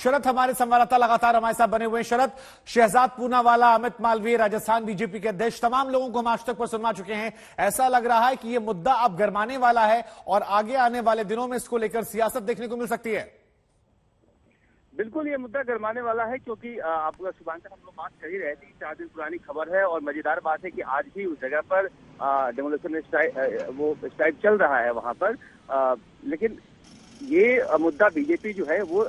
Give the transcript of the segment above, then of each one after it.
शरद हमारे संवाददाता लगातार हमारे साथ बने हुए हैं। शरद, शहजाद पूनावाला, अमित मालवीय, राजस्थान बीजेपी के अध्यक्ष, तमाम लोगों को हम आज तक पर सुनवा चुके हैं। ऐसा लग रहा है कि यह मुद्दा अब गरमाने वाला है और आगे आने वाले दिनों में इसको लेकर सियासत देखने को मिल सकती है। बिल्कुल ये मुद्दा गरमाने वाला है, क्योंकि आपका शुभांकर हम लोग बात कर ही रहे थे, 4 दिन पुरानी खबर है और मजेदार बात है कि आज भी उस जगह पर डेमोलिशन स्ट्राइक चल रहा है वहां पर। लेकिन ये मुद्दा बीजेपी जो है वो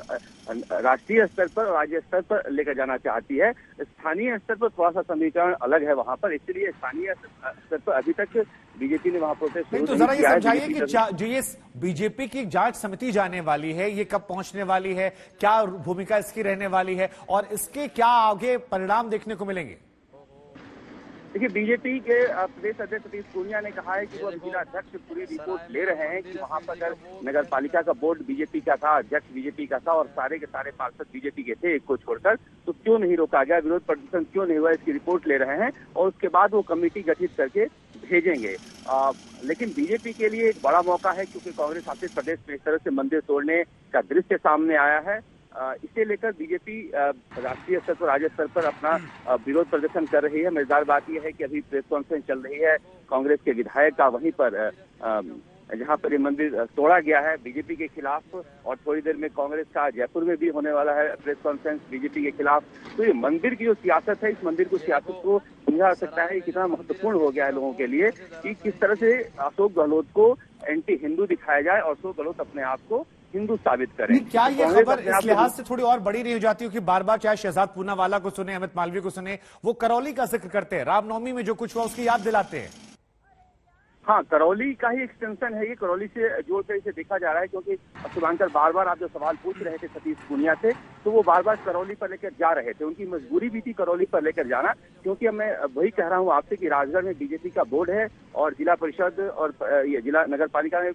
राष्ट्रीय स्तर पर और राज्य स्तर पर लेकर जाना चाहती है। स्थानीय स्तर पर थोड़ा सा समीकरण अलग है वहां पर, इसलिए स्थानीय स्तर पर अभी तक बीजेपी ने वहां प्रोटेस्ट शुरू तो जरा ये समझाइए कि जो ये बीजेपी की जांच समिति जाने वाली है, ये कब पहुंचने वाली है, क्या भूमिका इसकी रहने वाली है और इसके क्या आगे परिणाम देखने को मिलेंगे? देखिए, बीजेपी के प्रदेश अध्यक्ष सतीश पूनिया ने कहा है कि वो जिला अध्यक्ष पूरी रिपोर्ट ले रहे हैं कि वहां पर अगर नगर पालिका का बोर्ड बीजेपी का था, अध्यक्ष बीजेपी का था और सारे के सारे पार्षद बीजेपी के थे एक को छोड़कर, तो क्यों नहीं रोका गया, विरोध प्रदर्शन क्यों नहीं हुआ, इसकी रिपोर्ट ले रहे हैं और उसके बाद वो कमेटी गठित करके भेजेंगे। लेकिन बीजेपी के लिए एक बड़ा मौका है, क्योंकि कांग्रेस शासित प्रदेश में इस तरह से मंदिर तोड़ने का दृश्य सामने आया है। इसे लेकर बीजेपी राष्ट्रीय स्तर पर, राज्य स्तर पर अपना विरोध प्रदर्शन कर रही है। मजेदार बात यह है कि अभी प्रेस कॉन्फ्रेंस चल रही है कांग्रेस के विधायक का वहीं पर, जहां पर ये मंदिर तोड़ा गया है बीजेपी के खिलाफ, और थोड़ी देर में कांग्रेस का जयपुर में भी होने वाला है प्रेस कॉन्फ्रेंस बीजेपी के खिलाफ। तो ये मंदिर की जो सियासत है, इस मंदिर को सियासत को समझा जा सकता है कितना महत्वपूर्ण हो गया है लोगों के लिए, कि किस तरह से अशोक गहलोत को एंटी हिंदू दिखाया जाए और अशोक गहलोत अपने आप को हिंदू साबित करें। क्या ये खबर इस लिहाज से थोड़ी और बड़ी नहीं हो जाती हो कि बार बार चाहे शहजाद पूनावाला को सुने, अमित मालवीय को सुने, वो करौली का जिक्र करते हैं, रामनवमी में जो कुछ हुआ उसकी याद दिलाते हैं? हाँ, करौली का ही एक्सटेंशन है ये, करौली से जोड़ कर इसे देखा जा रहा है, क्योंकि शुभांकर बार बार आप जो सवाल पूछ रहे थे सतीश पूनिया से, तो वो बार बार करौली पर लेकर जा रहे थे। उनकी मजबूरी भी थी करौली पर लेकर जाना, क्योंकि अब मैं वही कह रहा हूँ आपसे कि राजगढ़ में बीजेपी का बोर्ड है और जिला परिषद और जिला नगर पालिका में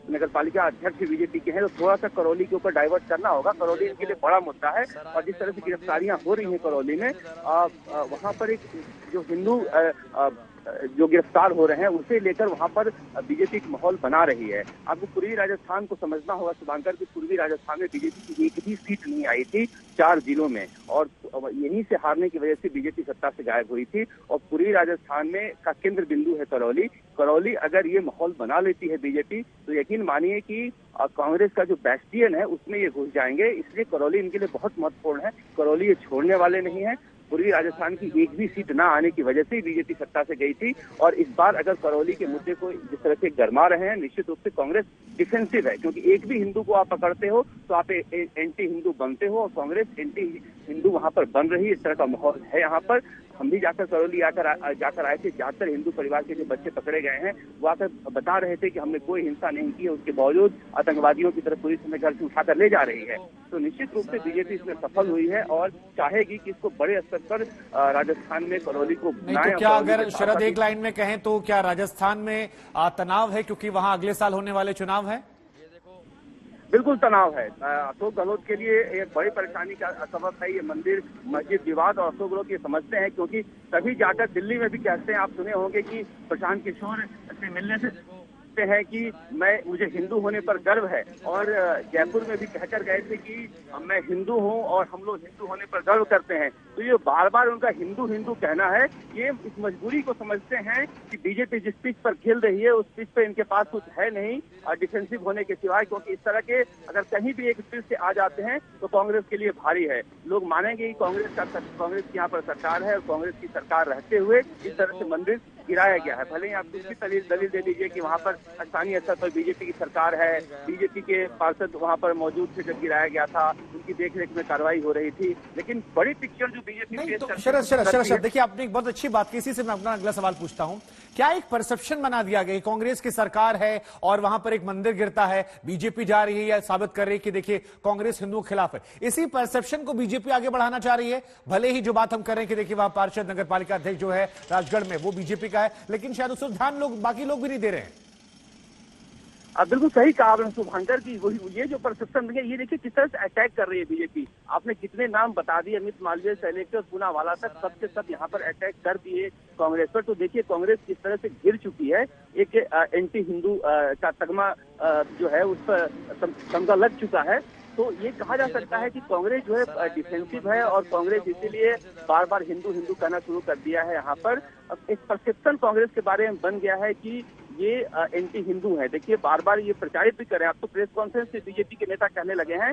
नगर पालिका अध्यक्ष भी बीजेपी के हैं, तो थोड़ा सा करौली के ऊपर डाइवर्ट करना होगा। करौली इनके लिए बड़ा मुद्दा है और जिस तरह से गिरफ्तारियां हो रही हैं करौली में, वहां पर एक जो हिंदू जो गिरफ्तार हो रहे हैं उसे लेकर वहां पर बीजेपी एक माहौल बना रही है। आपको पूर्वी राजस्थान को समझना होगा शुभांकर, की पूर्वी राजस्थान में बीजेपी की एक भी सीट नहीं आई थी 4 जिलों में, और यहीं से हारने की वजह से बीजेपी सत्ता से गायब हुई थी। और पूर्वी राजस्थान में का केंद्र बिंदु है करौली। करौली अगर ये माहौल बना लेती है बीजेपी, तो यकीन मानिए कि कांग्रेस का जो बैस्टियन है उसमें ये घुस जाएंगे। इसलिए करौली इनके लिए बहुत महत्वपूर्ण है। करौली ये छोड़ने वाले नहीं है। पूर्वी राजस्थान की एक भी सीट ना आने की वजह से बीजेपी सत्ता से गई थी, और इस बार अगर करौली के मुद्दे को जिस तरह से गरमा रहे हैं, निश्चित रूप से कांग्रेस डिफेंसिव है, क्योंकि एक भी हिंदू को आप पकड़ते हो तो आप एंटी हिंदू बनते हो, और कांग्रेस एंटी हिंदू वहां पर बन रही है। इस तरह का माहौल है यहाँ पर। हम भी जाकर करौली जाकर आए थे, ज्यादातर हिंदू परिवार के जो बच्चे पकड़े गए हैं वो आकर बता रहे थे कि हमने कोई हिंसा नहीं की है, उसके बावजूद आतंकवादियों की तरफ पुलिस हमें घर से उठाकर ले जा रही है। तो निश्चित रूप से बीजेपी इसमें सफल हुई है और चाहेगी कि इसको बड़े स्तर पर राजस्थान में करौली को नहीं। तो क्या अगर शरद एक लाइन में कहें तो क्या राजस्थान में तनाव है, क्योंकि वहां अगले साल होने वाले चुनाव है? बिल्कुल तनाव है। अशोक गहलोत के लिए एक बड़ी परेशानी का सबब है ये मंदिर मस्जिद विवाद, और अशोक गहलोत ये समझते हैं, क्योंकि सभी जाकर दिल्ली में भी कहते हैं, आप सुने होंगे कि प्रशांत किशोर से मिलने से हैं कि मुझे हिंदू होने पर गर्व है, और जयपुर में भी कहकर गए थे कि मैं हिंदू हूं और हम लोग हिंदू होने पर गर्व करते हैं। तो ये बार बार उनका हिंदू हिंदू कहना है, ये इस मजबूरी को समझते हैं कि बीजेपी जिस पिच पर खेल रही है उस पिच पर इनके पास कुछ है नहीं डिफेंसिव होने के सिवाय, क्योंकि इस तरह के अगर कहीं भी एक पिच से आ जाते हैं तो कांग्रेस के लिए भारी है। लोग मानेंगे कि कांग्रेस की यहाँ पर सरकार है और कांग्रेस की सरकार रहते हुए इस तरह से मंदिर गिराया गया है। भले ही आप दूसरी दलील दे दीजिए कि वहाँ पर स्थानीय स्तर पर बीजेपी की सरकार है, बीजेपी के पार्षद वहाँ पर मौजूद थे जब गिराया गया था, उनकी देखरेख में कार्रवाई हो रही थी, लेकिन बड़ी पिक्चर जो बीजेपी शरद देखिए, आपने एक बहुत अच्छी बात की, इसी से मैं अपना अगला सवाल पूछता हूँ। क्या एक परसेप्शन बना दिया गया, कांग्रेस की सरकार है और वहां पर एक मंदिर गिरता है, बीजेपी जा रही है या साबित कर रही है कि देखिए कांग्रेस हिंदुओं के खिलाफ है, इसी परसेप्शन को बीजेपी आगे बढ़ाना चाह रही है? भले ही जो बात हम कर रहे हैं कि देखिए वहां पार्षद नगर पालिका अध्यक्ष जो है राजगढ़ में वो बीजेपी का है, लेकिन शायद उस ध्यान बाकी लोग भी नहीं दे रहे हैं। बिल्कुल सही कहा आपने शुभांकर की, ये जो परसेप्शन है, ये देखिए किस तरह से अटैक कर रही है बीजेपी। आपने कितने नाम बता दिए, अमित मालवीय से लेकर पूनावाला तक, सबके सब यहाँ पर अटैक कर दिए कांग्रेस पर। तो देखिए कांग्रेस किस तरह से गिर चुकी है, एक एंटी हिंदू का तगमा जो है उस पर तमगा लग चुका है। तो तो ये कहा जा सकता है कि कांग्रेस जो है डिफेंसिव है और कांग्रेस इसीलिए बार बार हिंदू हिंदू कहना शुरू कर दिया है। यहाँ पर एक परसेप्शन कांग्रेस के बारे में बन गया है कि ये एंटी हिंदू है। देखिए बार बार ये प्रचारित भी कर रहे हैं। अब तो प्रेस कॉन्फ्रेंस से बीजेपी के नेता कहने लगे हैं,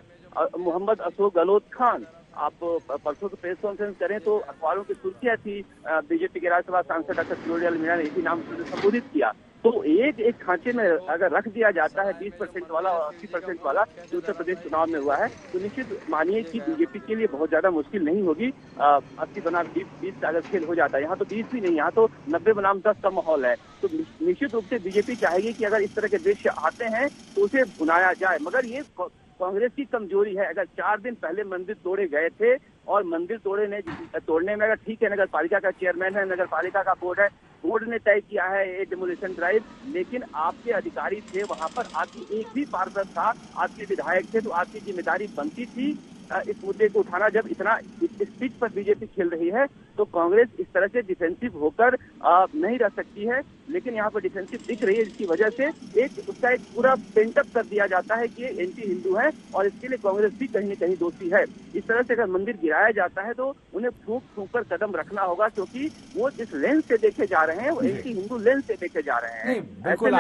मोहम्मद अशोक गहलोत खान, आप परसों की प्रेस कॉन्फ्रेंस करें तो अखबारों की सुर्खियां थी, बीजेपी के राज्यसभा सांसद डॉक्टर फिरोज मीणा ने इसी नाम से संबोधित किया। तो एक खांचे में अगर रख दिया जाता है 20% वाला और 80% वाला जो उत्तर प्रदेश चुनाव में हुआ है, तो निश्चित मानिए कि बीजेपी के लिए बहुत ज्यादा मुश्किल नहीं होगी। 80 बनाम 20 का अगर खेल हो जाता है, यहाँ तो 20 भी नहीं, यहाँ तो 90 बनाम 10 का माहौल है। तो निश्चित रूप से बीजेपी चाहेगी कि अगर इस तरह के दृश्य आते हैं तो उसे भुनाया जाए। मगर ये कांग्रेस की कमजोरी है। अगर 4 दिन पहले मंदिर तोड़े गए थे और मंदिर तोड़ने में अगर ठीक है, नगर पालिका का चेयरमैन है, नगर पालिका का बोर्ड है, बोर्ड ने तय किया है ये डिमोलिशन ड्राइव, लेकिन आपके अधिकारी थे वहां पर, आपकी एक भी पार्षद था, आपके विधायक थे, तो आपकी जिम्मेदारी बनती थी इस मुद्दे को उठाना। जब इतना इस पिच पर बीजेपी खेल रही है तो कांग्रेस इस तरह से डिफेंसिव होकर नहीं रह सकती है, लेकिन यहाँ पर डिफेंसिव दिख रही है, जिसकी वजह से उसका एक पूरा पेंटअप कर दिया जाता है कि ये एंटी हिंदू है और इसके लिए कांग्रेस भी कहीं न कहीं दोषी है। इस तरह से अगर मंदिर गिराया जाता है तो उन्हें फूंक फूंक कर कदम रखना होगा, क्योंकि वो जिस लेंस से देखे जा रहे हैं वो एंटी हिंदू लेंस से देखे जा रहे हैं। बिल्कुल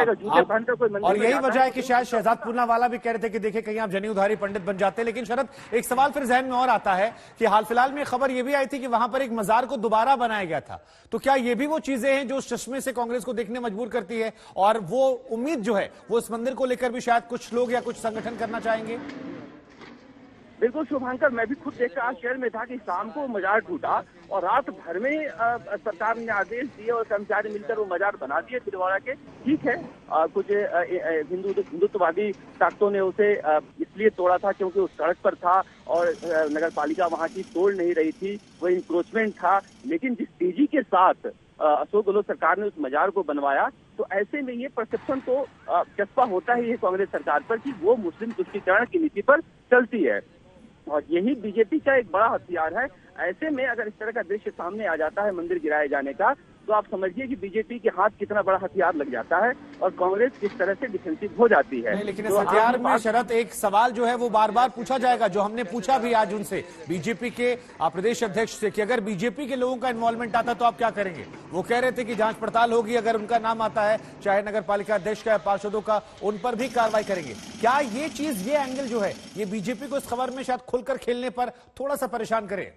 और यही वजह है कि शायद शहजाद पूनावाला भी कह रहे थे कि देखिए कहीं आप जनेऊधारी पंडित बन जाते हैं। लेकिन शरद, एक सवाल फिर जहन में और आता है कि हाल फिलहाल में खबर यह भी आई थी कि वहां पर एक मजार को दोबारा बनाया गया था, तो क्या ये भी वो चीजें हैं जो उस चश्मे से कांग्रेस को देखने मजबूर करती है और वो उम्मीद जो है वो इस मंदिर को लेकर भी शायद कुछ लोग या कुछ संगठन करना चाहेंगे? बिल्कुल शुभांकर, मैं भी खुद देखकर आज शहर में था कि शाम को मजार टूटा और रात भर में सरकार ने आदेश दिए और कर्मचारी मिलकर वो मजार बना दिए तिलवाड़ा के। ठीक है, कुछ हिंदुत्ववादी ताकतों ने उसे इसलिए तोड़ा था क्योंकि उस सड़क पर था और नगर पालिका वहां की तोड़ नहीं रही थी, वो इंक्रोचमेंट था। लेकिन जिस तेजी के साथ अशोक गहलोत सरकार ने उस मजार को बनवाया, तो ऐसे में ये परसेप्शन तो चस्पा होता ही है कांग्रेस सरकार पर कि वो मुस्लिम तुष्टीकरण की नीति पर चलती है और यही बीजेपी का एक बड़ा हथियार है। ऐसे में अगर इस तरह का दृश्य सामने आ जाता है मंदिर गिराए जाने का, तो आप समझिए कि बीजेपी के हाथ कितना बड़ा हथियार लग जाता है और कांग्रेस किस तरह से डिफेंसिव हो जाती है। लेकिन इस हथियार में शरद एक सवाल जो है वो बार बार पूछा जाएगा, जो हमने पूछा भी आज उनसे, बीजेपी के प्रदेश अध्यक्ष से, कि अगर बीजेपी के लोगों का इन्वॉल्वमेंट आता तो आप क्या करेंगे? वो कह रहे थे कि जांच पड़ताल होगी, अगर उनका नाम आता है, चाहे नगर पालिका अध्यक्ष का या पार्षदों का, उन पर भी कार्रवाई करेंगे। क्या ये चीज, ये एंगल जो है, ये बीजेपी को इस खबर में शायद खुलकर खेलने पर थोड़ा सा परेशान करे?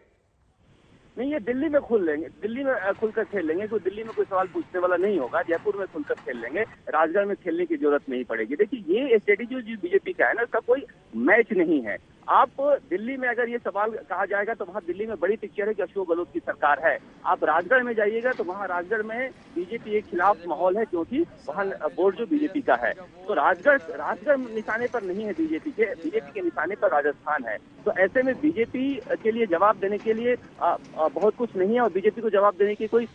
नहीं, ये दिल्ली में खुलकर खेल लेंगे, क्योंकि दिल्ली में कोई सवाल पूछने वाला नहीं होगा। जयपुर में खुलकर खेल लेंगे, राजगढ़ में खेलने की जरूरत नहीं पड़ेगी। देखिए ये स्ट्रेटेजी जो बीजेपी का है ना, उसका कोई मैच नहीं है। आप दिल्ली में अगर ये सवाल कहा जाएगा तो वहाँ दिल्ली में बड़ी पिक्चर है कि अशोक गहलोत की सरकार है। आप राजगढ़ में जाइएगा तो वहाँ राजगढ़ में बीजेपी के खिलाफ माहौल है, क्योंकि वहाँ बोर्ड जो बीजेपी का है। तो राजगढ़ निशाने पर नहीं है बीजेपी के निशाने पर राजस्थान है। तो ऐसे में बीजेपी के लिए जवाब देने के लिए बहुत कुछ नहीं है और बीजेपी को जवाब देने की कोई